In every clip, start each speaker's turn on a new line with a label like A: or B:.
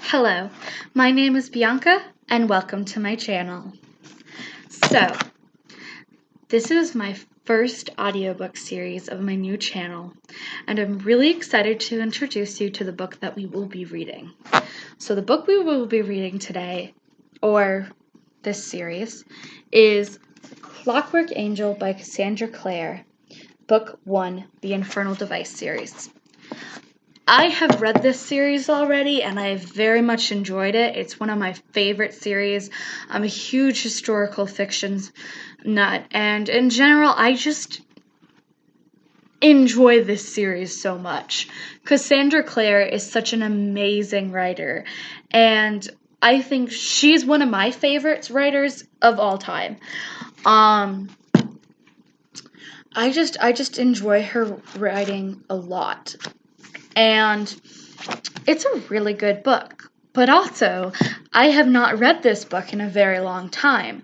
A: Hello, my name is Bianca and welcome to my channel. So, this is my first audiobook series of my new channel and I'm really excited to introduce you to the book that we will be reading. So the book we will be reading today, or this series, is Clockwork Angel by Cassandra Clare, Book 1, the Infernal Device series. I have read this series already and I have very much enjoyed it. It's one of my favorite series. I'm a huge historical fiction nut and in general I just enjoy this series so much. Cassandra Clare is such an amazing writer and I think she's one of my favorite writers of all time. I just enjoy her writing a lot. And it's a really good book. But also, I have not read this book in a very long time.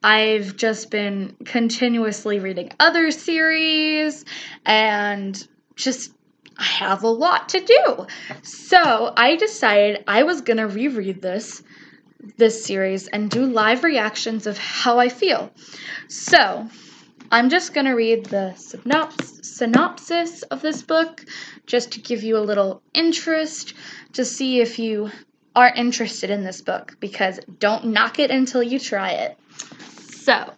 A: I've just been continuously reading other series and I have a lot to do. So I decided I was going to reread this series and do live reactions of how I feel. So I'm just going to read the synopsis of this book just to give you a little interest to see if you are interested in this book, because don't knock it until you try it. So,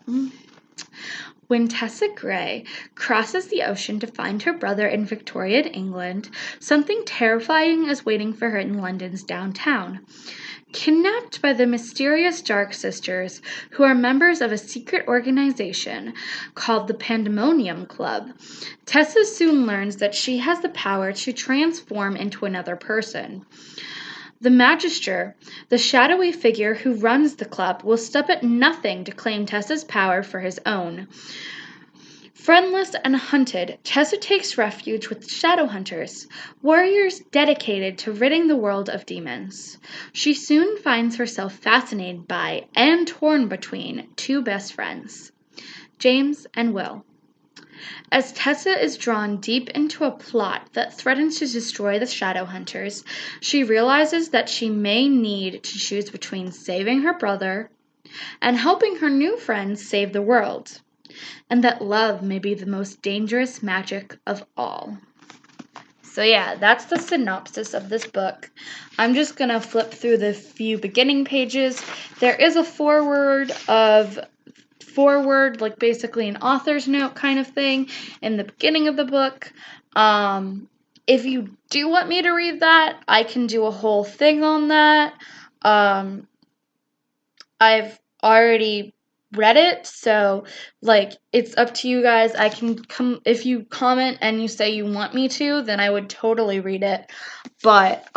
A: when Tessa Gray crosses the ocean to find her brother in Victorian England, something terrifying is waiting for her in London's downtown. Kidnapped by the mysterious Dark Sisters, who are members of a secret organization called the Pandemonium Club, Tessa soon learns that she has the power to transform into another person. The Magister, the shadowy figure who runs the club, will stop at nothing to claim Tessa's power for his own. Friendless and hunted, Tessa takes refuge with shadow hunters, warriors dedicated to ridding the world of demons. She soon finds herself fascinated by and torn between two best friends, James and Will. As Tessa is drawn deep into a plot that threatens to destroy the shadow hunters, she realizes that she may need to choose between saving her brother and helping her new friends save the world, and that love may be the most dangerous magic of all. So yeah, that's the synopsis of this book. I'm just going to flip through the few beginning pages. There is a foreword, like basically an author's note kind of thing in the beginning of the book. If you do want me to read that, I can do a whole thing on that. I've already read it, so it's up to you guys. I can come if you comment and you say you want me to, then I would totally read it. But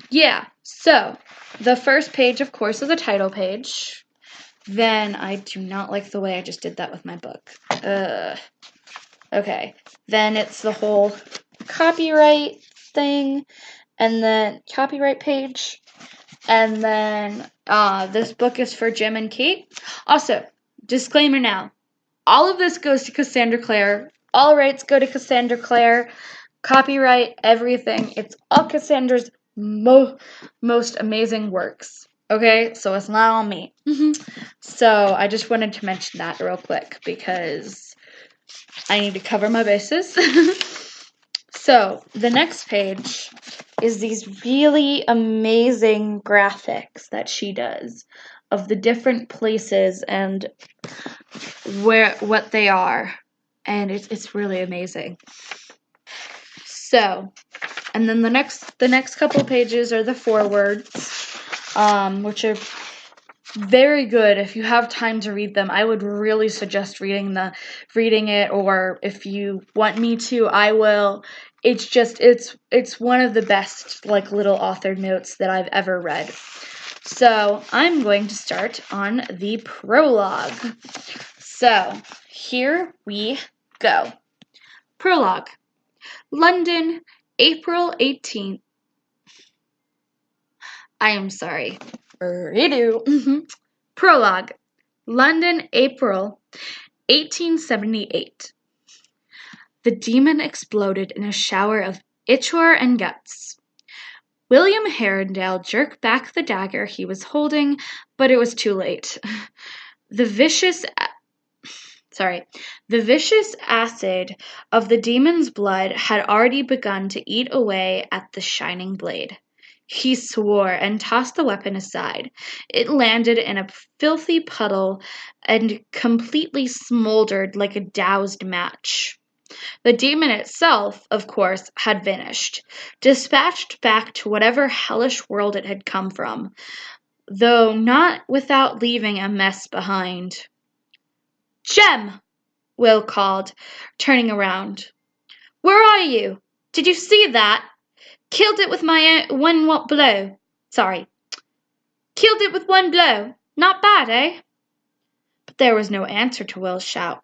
A: yeah, so the first page, of course, is a title page. Then I do not like the way I just did that with my book. Okay, then it's the whole copyright thing, and then copyright page. And then this book is for Jim and Kate. Also, disclaimer now. All of this goes to Cassandra Clare. All rights go to Cassandra Clare. Copyright, everything. It's all Cassandra's most amazing works. Okay? So it's not on me. So I just wanted to mention that real quick because I need to cover my bases. So the next page is these really amazing graphics that she does of the different places and what they are, and it's really amazing. So, and then the next couple pages are the forewords, which are very good. If you have time to read them, I would really suggest reading it, or if you want me to, I will. It's one of the best little author notes that I've ever read. So I'm going to start on the prologue. So here we go. Prologue. London, April 18th. I am sorry. Redo. Prologue. London, April 1878. The demon exploded in a shower of ichor and guts. William Herondale jerked back the dagger he was holding, but it was too late. The vicious the vicious acid of the demon's blood had already begun to eat away at the shining blade. He swore and tossed the weapon aside. It landed in a filthy puddle and completely smoldered like a doused match. The demon itself, of course, had vanished, dispatched back to whatever hellish world it had come from, though not without leaving a mess behind. "Jem!" Will called, turning around. "Where are you? Did you see that? Killed it with my one blow. Sorry. Killed it with one blow. Not bad, eh?" But there was no answer to Will's shout.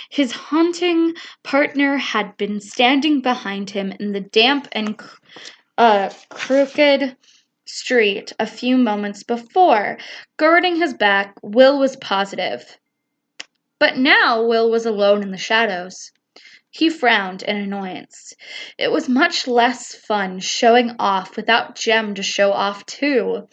A: His haunting partner had been standing behind him in the damp and crooked street a few moments before, girding his back. Will was positive. But now Will was alone in the shadows. He frowned in annoyance. It was much less fun showing off without Jem to show off too.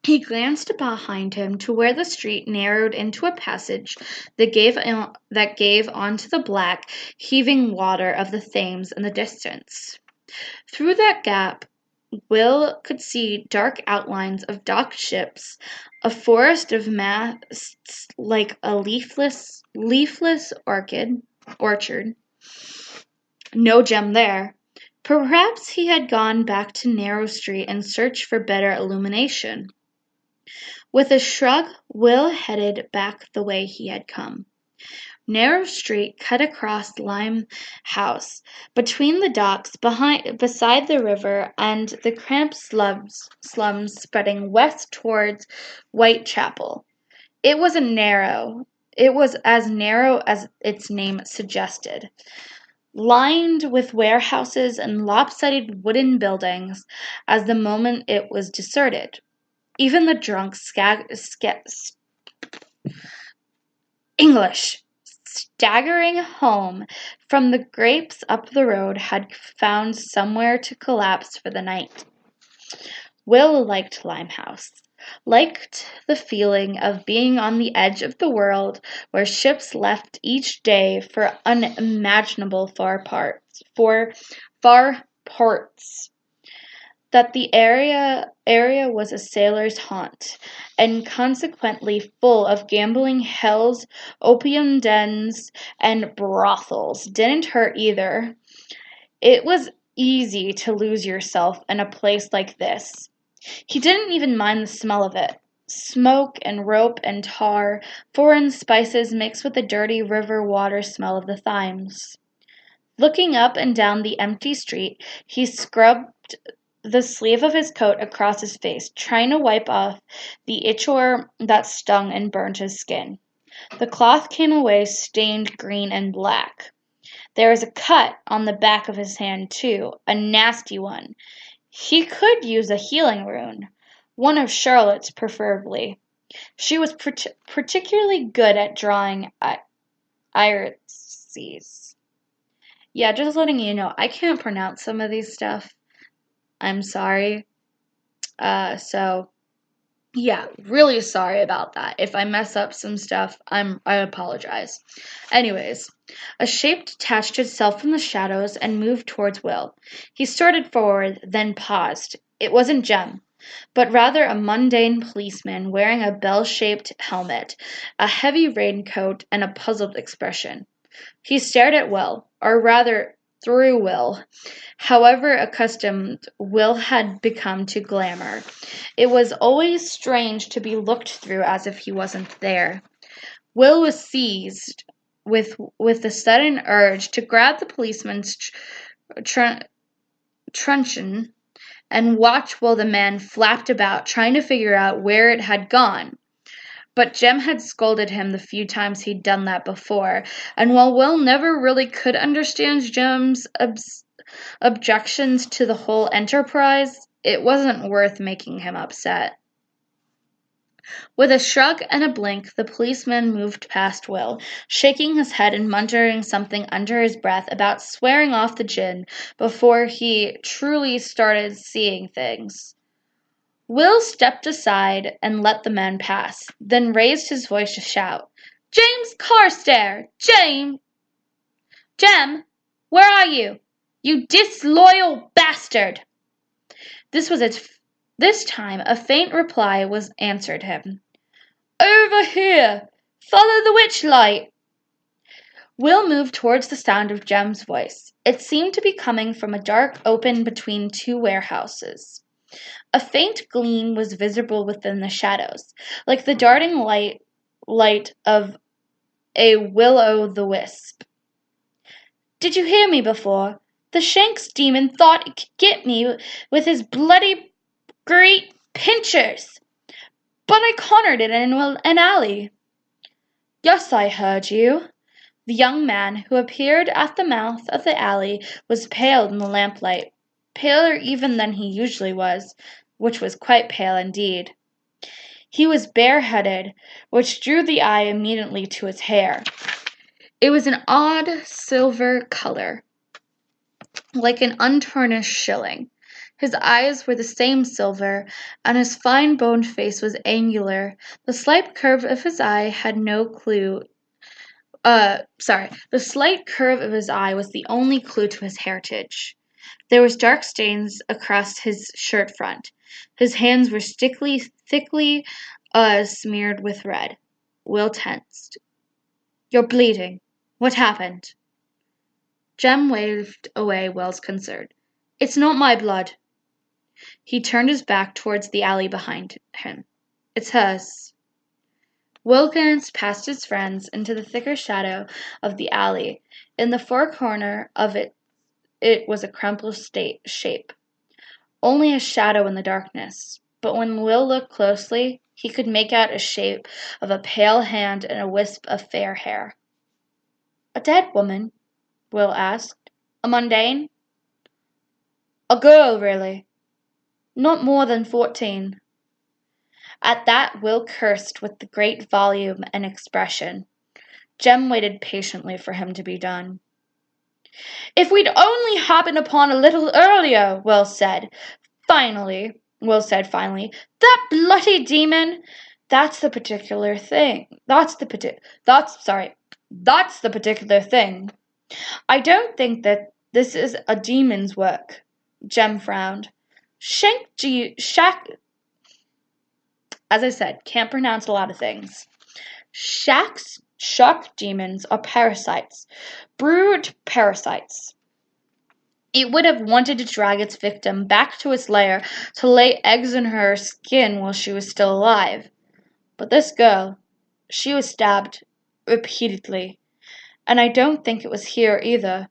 A: He glanced behind him to where the street narrowed into a passage that gave onto the black, heaving water of the Thames in the distance. Through that gap, Will could see dark outlines of docked ships, a forest of masts like a leafless orchard. No Jem there. Perhaps he had gone back to Narrow Street in search for better illumination. With a shrug, Will headed back the way he had come. Narrow Street cut across Limehouse, between the docks, beside the river, and the cramped slums spreading west towards Whitechapel. It was as narrow as its name suggested, lined with warehouses and lopsided wooden buildings. As the moment it was deserted. Even the drunk staggering home from the grapes up the road had found somewhere to collapse for the night. Will liked Limehouse, liked the feeling of being on the edge of the world where ships left each day for unimaginable far ports. That the area was a sailor's haunt, and consequently full of gambling hells, opium dens, and brothels didn't hurt either. It was easy to lose yourself in a place like this. He didn't even mind the smell of it. Smoke and rope and tar, foreign spices mixed with the dirty river water smell of the Thames. Looking up and down the empty street, he scrubbed the sleeve of his coat across his face, trying to wipe off the ichor that stung and burned his skin. The cloth came away stained green and black. There was a cut on the back of his hand, too, a nasty one. He could use a healing rune, one of Charlotte's preferably. She was particularly good at drawing irises. Yeah, just letting you know, I can't pronounce some of these stuff. I'm sorry. Yeah, really sorry about that. If I mess up some stuff, I apologize. Anyways, a shape detached itself from the shadows and moved towards Will. He started forward, then paused. It wasn't Jem, but rather a mundane policeman wearing a bell-shaped helmet, a heavy raincoat, and a puzzled expression. He stared at Will, or rather through Will. However accustomed Will had become to glamour, it was always strange to be looked through as if he wasn't there. Will was seized with a sudden urge to grab the policeman's truncheon and watch while the man flapped about, trying to figure out where it had gone. But Jem had scolded him the few times he'd done that before, and while Will never really could understand Jem's objections to the whole enterprise, it wasn't worth making him upset. With a shrug and a blink, the policeman moved past Will, shaking his head and muttering something under his breath about swearing off the gin before he truly started seeing things. Will stepped aside and let the man pass, then raised his voice to shout, "James Carstairs! Jem! Where are you? You disloyal bastard!" This time a faint reply was answered him. "Over here! Follow the witch light!" Will moved towards the sound of Jem's voice. It seemed to be coming from a dark open between two warehouses. A faint gleam was visible within the shadows, like the darting light of a will-o'-the-wisp. "Did you hear me before? The Shanks demon thought it could get me with his bloody great pincers, but I cornered it in an alley." "Yes, I heard you." The young man who appeared at the mouth of the alley was pale in the lamplight, paler even than he usually was, which was quite pale indeed. He was bareheaded, which drew the eye immediately to his hair. It was an odd silver color, like an untarnished shilling. His eyes were the same silver, and his fine-boned face was angular. The slight curve of his eye the slight curve of his eye was the only clue to his heritage. There was dark stains across his shirt front. His hands were thickly smeared with red. Will tensed. "You're bleeding. What happened?" Jem waved away Will's concern. "It's not my blood." He turned his back towards the alley behind him. "It's hers." Will glanced past his friends into the thicker shadow of the alley. In the far corner of it was a crumpled shape. Only a shadow in the darkness. But when Will looked closely, he could make out a shape of a pale hand and a wisp of fair hair. "A dead woman?" Will asked. "A mundane?" "A girl, really. Not more than 14. At that Will cursed with the great volume and expression. Jem waited patiently for him to be done. "If we'd only happened upon a little earlier," Will said finally. "That bloody demon! That's the particular thing. I don't think that this is a demon's work." Jem frowned. As I said, can't pronounce a lot of things. Shock demons are parasites. Brood parasites. It would have wanted to drag its victim back to its lair to lay eggs in her skin while she was still alive. But this girl, she was stabbed repeatedly. And I don't think it was here either.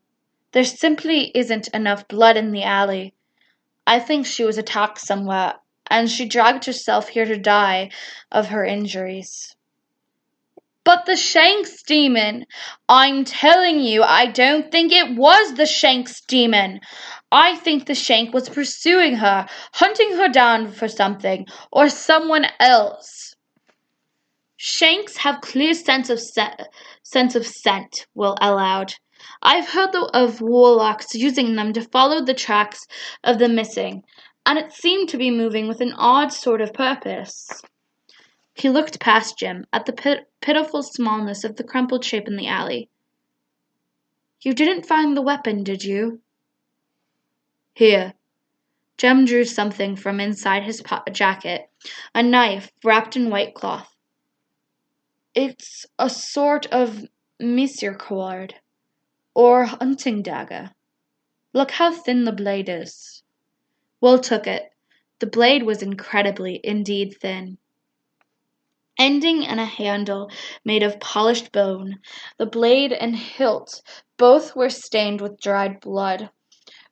A: There simply isn't enough blood in the alley. I think she was attacked somewhere, and she dragged herself here to die of her injuries." "But the Shanks demon!" "I'm telling you, I don't think it was the Shanks demon. I think the Shank was pursuing her, hunting her down for something, or someone else." "Shanks have clear sense of scent," Will allowed. "I've heard of warlocks using them to follow the tracks of the missing, and it seemed to be moving with an odd sort of purpose." He looked past Jim, at the pitiful smallness of the crumpled shape in the alley. "You didn't find the weapon, did you?" "Here." Jem drew something from inside his jacket, a knife wrapped in white cloth. "It's a sort of misericord, or hunting dagger. Look how thin the blade is." Will took it. The blade was incredibly, indeed thin. Ending in a handle made of polished bone, the blade and hilt both were stained with dried blood.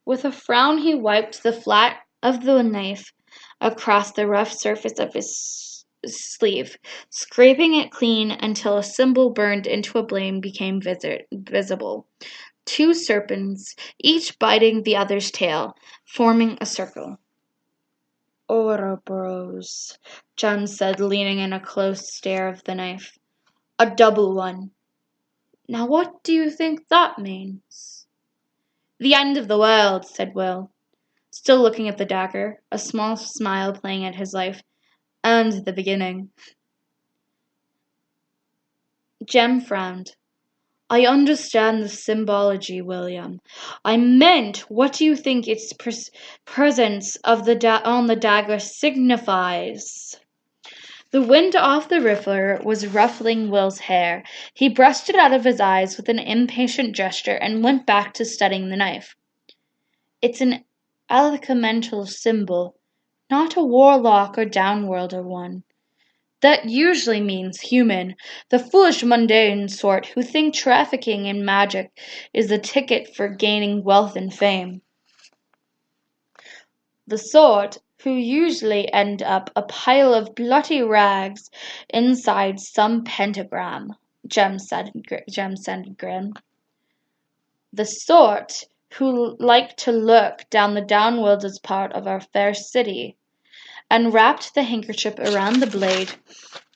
A: With a frown he wiped the flat of the knife across the rough surface of his sleeve, scraping it clean until a symbol burned into a blade became visible. 2 serpents, each biting the other's tail, forming a circle. Ouroboros, Jem said, leaning in a close stare of the knife. A double one. Now what do you think that means? The end of the world, said Will, still looking at the dagger, a small smile playing at his life. And the beginning. Jem frowned. I understand the symbology, William. I meant, what do you think its presence of on the dagger signifies? The wind off the river was ruffling Will's hair. He brushed it out of his eyes with an impatient gesture and went back to studying the knife. It's an elemental symbol, not a warlock or downworlder one. That usually means human, the foolish mundane sort who think trafficking in magic is the ticket for gaining wealth and fame. The sort who usually end up a pile of bloody rags inside some pentagram, Jem said grin. The sort who like to lurk down the downworlders part of our fair city, and wrapped the handkerchief around the blade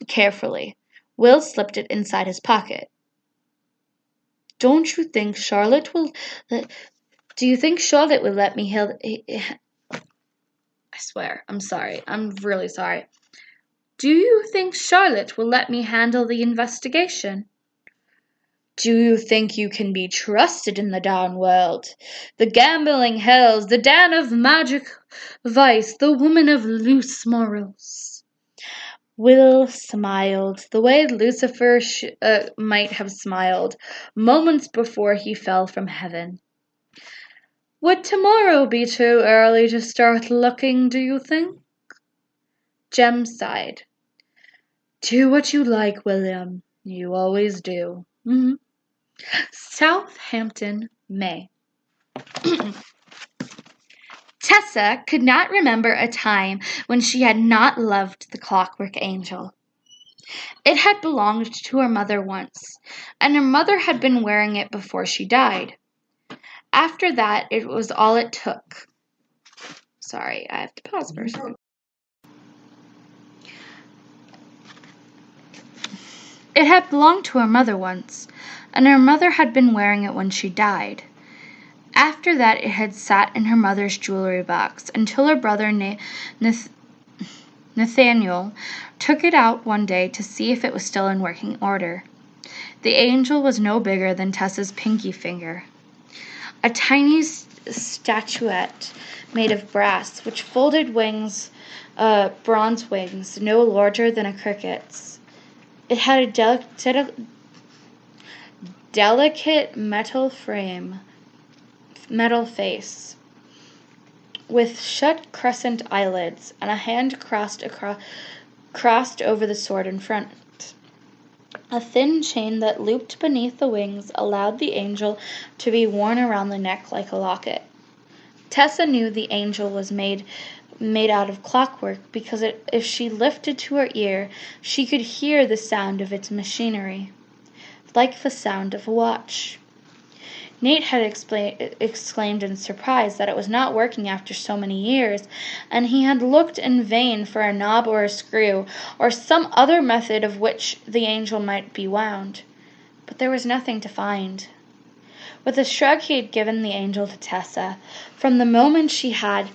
A: carefully. Will slipped it inside his pocket. Don't you think Charlotte will... Do you think Charlotte will let me... I swear, I'm sorry. I'm really sorry. Do you think Charlotte will let me handle the investigation? Do you think you can be trusted in the downworld? The gambling hells, the den of magic vice, the woman of loose morals. Will smiled, the way Lucifer might have smiled moments before he fell from heaven. Would tomorrow be too early to start looking, do you think? Jem sighed. Do what you like, William. You always do. Southampton, May. Tessa could not remember a time when she had not loved the Clockwork Angel. It had belonged to her mother once, and her mother had been wearing it before she died. After that, it was all it took. Sorry, I have to pause for a second. It had belonged to her mother once, and her mother had been wearing it when she died. After that, it had sat in her mother's jewelry box until her brother Nathaniel took it out one day to see if it was still in working order. The angel was no bigger than Tessa's pinky finger. A tiny statuette made of brass, which folded wings, bronze wings, no larger than a cricket's. It had a delicate metal face, with shut crescent eyelids, and a hand crossed over the sword in front. A thin chain that looped beneath the wings allowed the angel to be worn around the neck like a locket. Tessa knew the angel was made out of clockwork because if she lifted to her ear, she could hear the sound of its machinery, like the sound of a watch. Nate had exclaimed in surprise that it was not working after so many years, and he had looked in vain for a knob or a screw, or some other method of which the angel might be wound. But there was nothing to find. With a shrug he had given the angel to Tessa. From the moment she had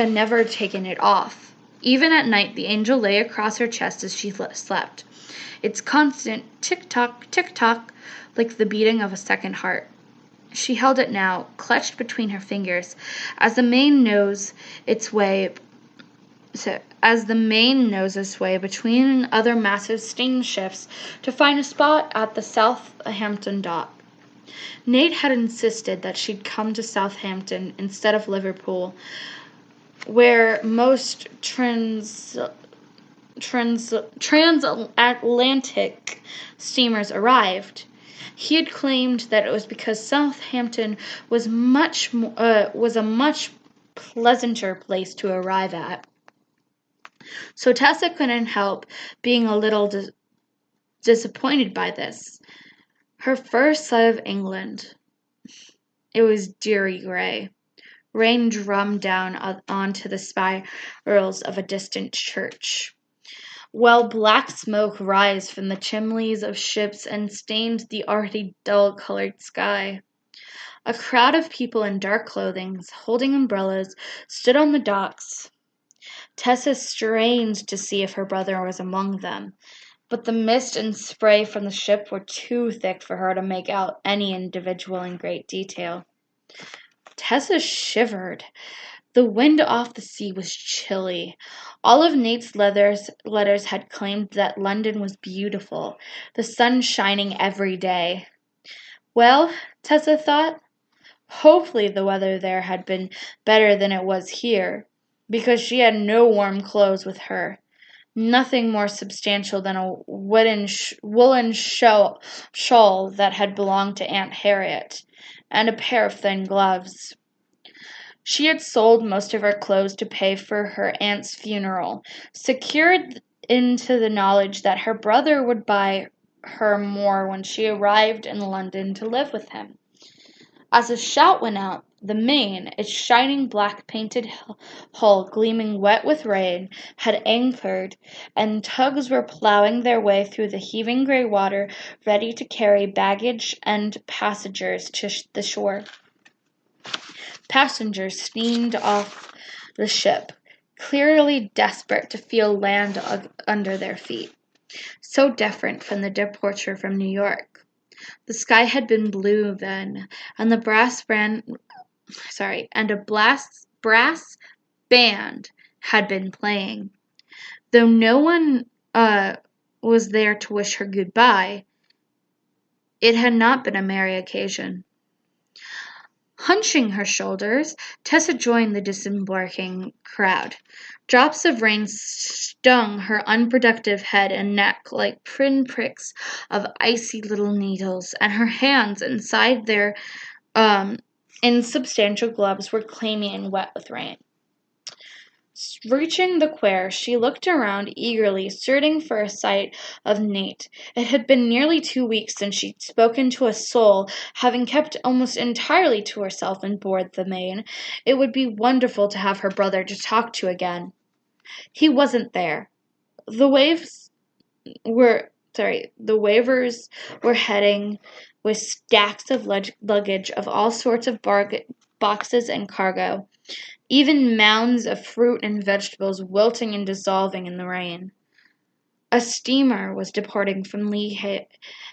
A: never taken it off. Even at night the angel lay across her chest as she slept, its constant tick-tock, tick-tock, like the beating of a second heart. She held it now, clutched between her fingers, as the main knows its way between other massive steamships to find a spot at the Southampton dock. Nate had insisted that she'd come to Southampton instead of Liverpool, where most transatlantic steamers arrived. He had claimed that it was because Southampton was a much pleasanter place to arrive at. So Tessa couldn't help being a little disappointed by this. Her first sight of England. It was dreary grey. Rain drummed down onto the spirals of a distant church, while black smoke rised from the chimneys of ships and stained the already dull-colored sky. A crowd of people in dark clothing, holding umbrellas, stood on the docks. Tessa strained to see if her brother was among them, but the mist and spray from the ship were too thick for her to make out any individual in great detail. Tessa shivered. The wind off the sea was chilly. All of Nate's letters had claimed that London was beautiful, the sun shining every day. Well, Tessa thought, hopefully the weather there had been better than it was here, because she had no warm clothes with her. Nothing more substantial than a woolen shawl that had belonged to Aunt Harriet, and a pair of thin gloves. She had sold most of her clothes to pay for her aunt's funeral, secured into the knowledge that her brother would buy her more when she arrived in London to live with him. As a shout went out, the Maine, its shining black painted hull gleaming wet with rain, had anchored, and tugs were plowing their way through the heaving grey water, ready to carry baggage and passengers to the shore. Passengers steamed off the ship, clearly desperate to feel land under their feet. So different from the departure from New York. The sky had been blue then, and a brass band had been playing. Though no one was there to wish her goodbye, it had not been a merry occasion. Hunching her shoulders, Tessa joined the disembarking crowd. Drops of rain stung her unproductive head and neck like pinpricks of icy little needles, and her hands inside their insubstantial gloves were clammy and wet with rain. Reaching the quay, she looked around eagerly, searching for a sight of Nate. It had been nearly 2 weeks since she'd spoken to a soul, having kept almost entirely to herself on board the Maine. It would be wonderful to have her brother to talk to again. He wasn't there. The waivers were heading with stacks of luggage of all sorts of boxes and cargo, even mounds of fruit and vegetables wilting and dissolving in the rain. A steamer was departing from Lee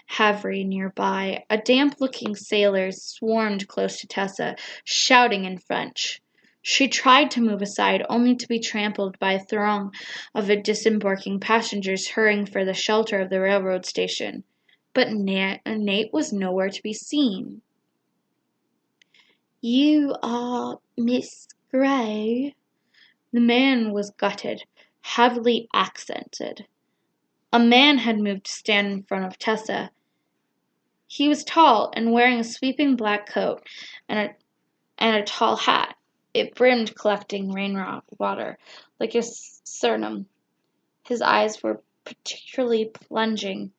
A: Havre nearby. A damp-looking sailors swarmed close to Tessa, shouting in French. She tried to move aside, only to be trampled by a throng of disembarking passengers hurrying for the shelter of the railroad station. But Nate was nowhere to be seen. "You are Miss Gray?" The man was gutted, heavily accented. A man had moved to stand in front of Tessa. He was tall and wearing a sweeping black coat and a tall hat. It brimmed, collecting rainwater like a sternum. His eyes were particularly plunging,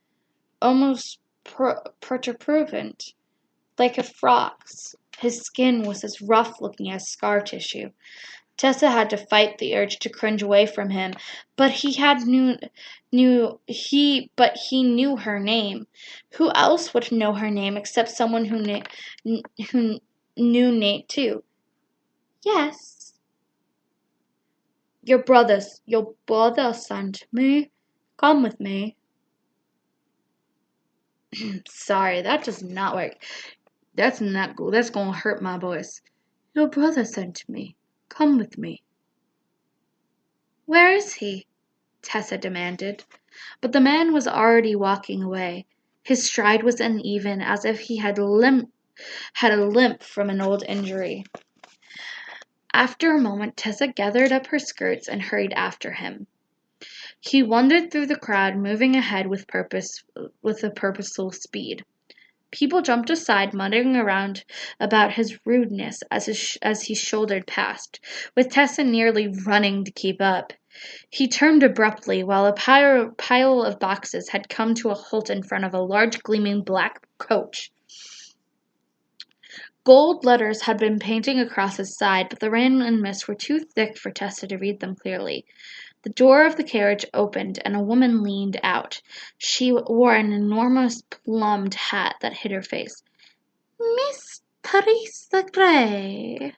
A: almost protuberant, like a frog's. His skin was as rough-looking as scar tissue. Tessa had to fight the urge to cringe away from him, but he knew her name. Who else would know her name except someone who knew Nate too? "Yes." Your brother sent me. Come with me." Sorry, that does not work. That's not cool. That's gonna hurt my voice. "Your brother sent me. Come with me." "Where is he?" Tessa demanded. But the man was already walking away. His stride was uneven, as if he had a limp from an old injury. After a moment, Tessa gathered up her skirts and hurried after him. He wandered through the crowd, moving ahead with a purposeful speed. People jumped aside, muttering around about his rudeness as he shouldered past, with Tessa nearly running to keep up. He turned abruptly, while a pile of boxes had come to a halt in front of a large, gleaming black coach. Gold letters had been painting across his side, but the rain and mist were too thick for Tessa to read them clearly. The door of the carriage opened, and a woman leaned out. She wore an enormous plumed hat that hid her face. "Miss Teresa Gray."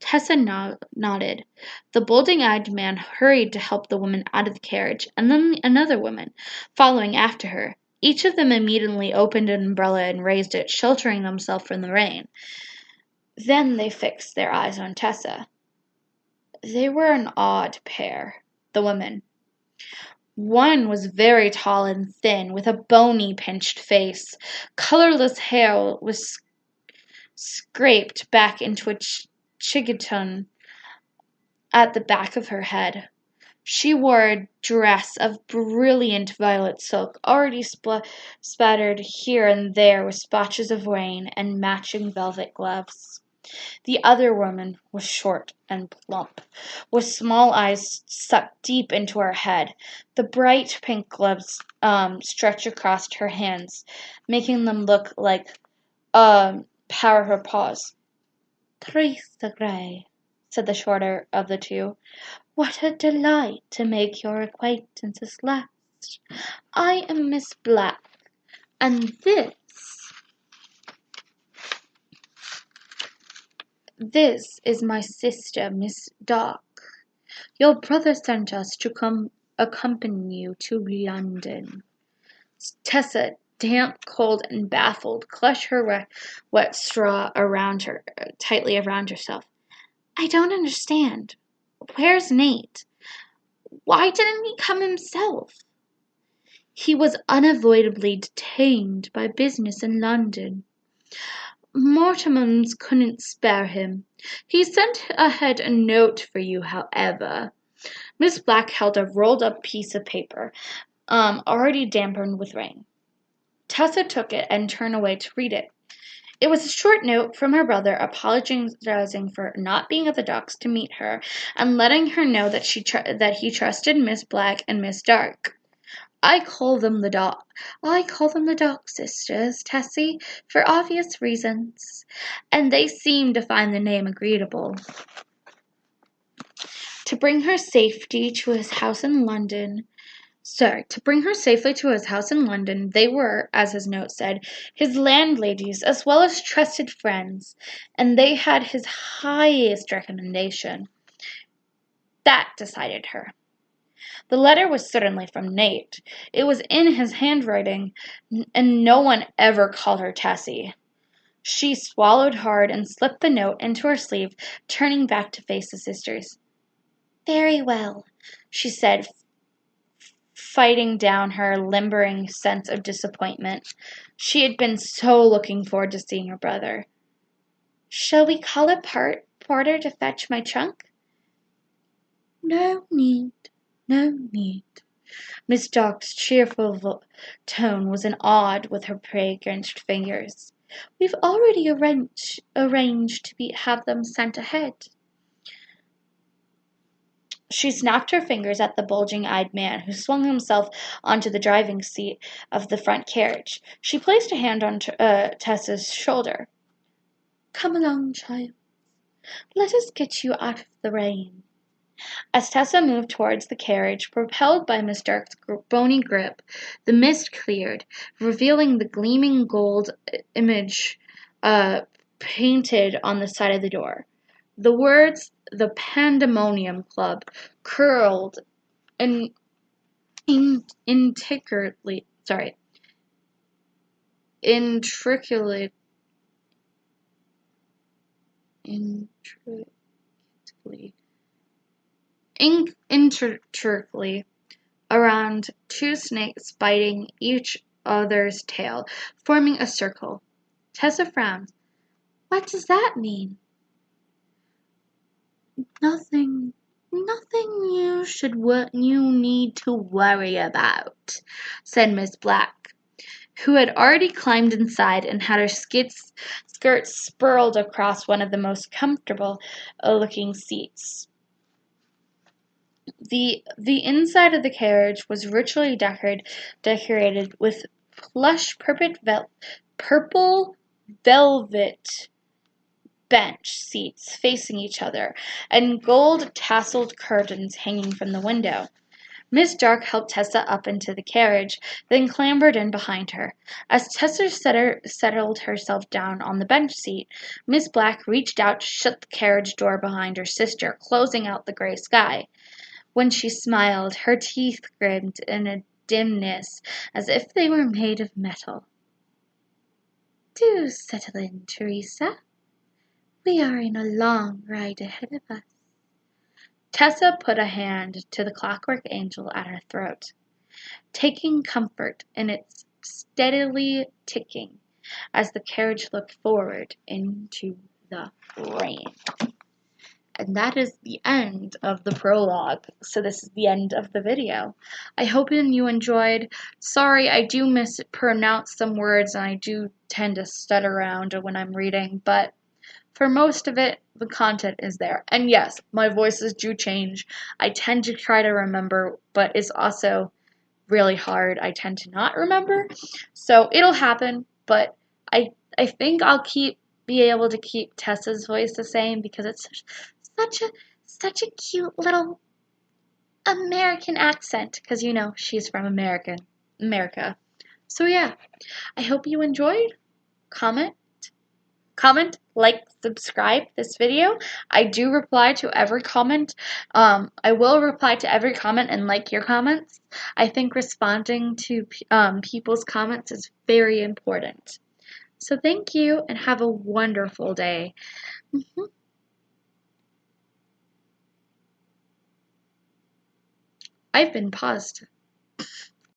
A: Tessa nodded. The bulging-eyed man hurried to help the woman out of the carriage, and then another woman, following after her. Each of them immediately opened an umbrella and raised it, sheltering themselves from the rain. Then they fixed their eyes on Tessa. They were an odd pair, the women. One was very tall and thin, with a bony, pinched face. Colorless hair was scraped back into a chigeton at the back of her head. She wore a dress of brilliant violet silk, already spattered here and there with splotches of rain, and matching velvet gloves. The other woman was short and plump, with small eyes sucked deep into her head. The bright pink gloves stretched across her hands, making them look like powerful paws. "Teresa Gray," said the shorter of the two. "What a delight to make your acquaintance at last. I am Miss Black, and this is my sister, Miss Dark. Your brother sent us to come accompany you to London." Tessa, damp, cold, and baffled, clutched her wet straw tightly around herself. "I don't understand. Where's Nate? Why didn't he come himself?" "He was unavoidably detained by business in London. Mortimer's couldn't spare him. He sent ahead a note for you, however." Miss Black held a rolled-up piece of paper, already dampened with rain. Tessa took it and turned away to read it. It was a short note from her brother, apologizing for not being at the docks to meet her, and letting her know that he trusted Miss Black and Miss Dark. I call them the Dark Sisters, Tessie, for obvious reasons, and they seem to find the name agreeable. To bring her safely to his house in London, they were, as his note said, his landladies as well as trusted friends, and they had his highest recommendation. That decided her. The letter was certainly from Nate. It was in his handwriting, and no one ever called her Tessie. She swallowed hard and slipped the note into her sleeve, turning back to face the sisters. "Very well," she said, fighting down her limbering sense of disappointment. She had been so looking forward to seeing her brother. "Shall we call a porter to fetch my trunk?" No need. Miss Dark's cheerful tone was an odd with her fragrant fingers. "We've already arranged to have them sent ahead." She snapped her fingers at the bulging-eyed man, who swung himself onto the driving seat of the front carriage. She placed a hand on Tessa's shoulder. "Come along, child. Let us get you out of the rain." As Tessa moved towards the carriage, propelled by Miss Dark's bony grip, the mist cleared, revealing the gleaming gold image painted on the side of the door. The words, "The Pandemonium Club," curled intricately around two snakes biting each other's tail, forming a circle. Tessa frowned. "What does that mean?" Nothing you need to worry about," said Miss Black, who had already climbed inside and had her skirts spurled across one of the most comfortable looking seats. The inside of the carriage was richly decorated with plush purple velvet bench seats facing each other, and gold tasseled curtains hanging from the window. Miss Dark helped Tessa up into the carriage, then clambered in behind her. As Tessa settled herself down on the bench seat, Miss Black reached out to shut the carriage door behind her sister, closing out the gray sky. When she smiled, her teeth gritted in a dimness as if they were made of metal. "Do settle in, Teresa. We are in a long ride ahead of us." Tessa put a hand to the Clockwork Angel at her throat, taking comfort in its steadily ticking as the carriage looked forward into the rain. And that is the end of the prologue. So this is the end of the video. I hope you enjoyed. Sorry, I do mispronounce some words and I do tend to stutter around when I'm reading, but for most of it, the content is there. And yes, my voices do change. I tend to try to remember, but it's also really hard. I tend to not remember. So it'll happen, but I think I'll be able to keep Tessa's voice the same because it's such a cute little American accent, because you know she's from America. So yeah, I hope you enjoyed. Comment, like, subscribe this video. I do reply to every comment. I will reply to every comment and like your comments. I think responding to people's comments is very important. So thank you and have a wonderful day. I've been paused.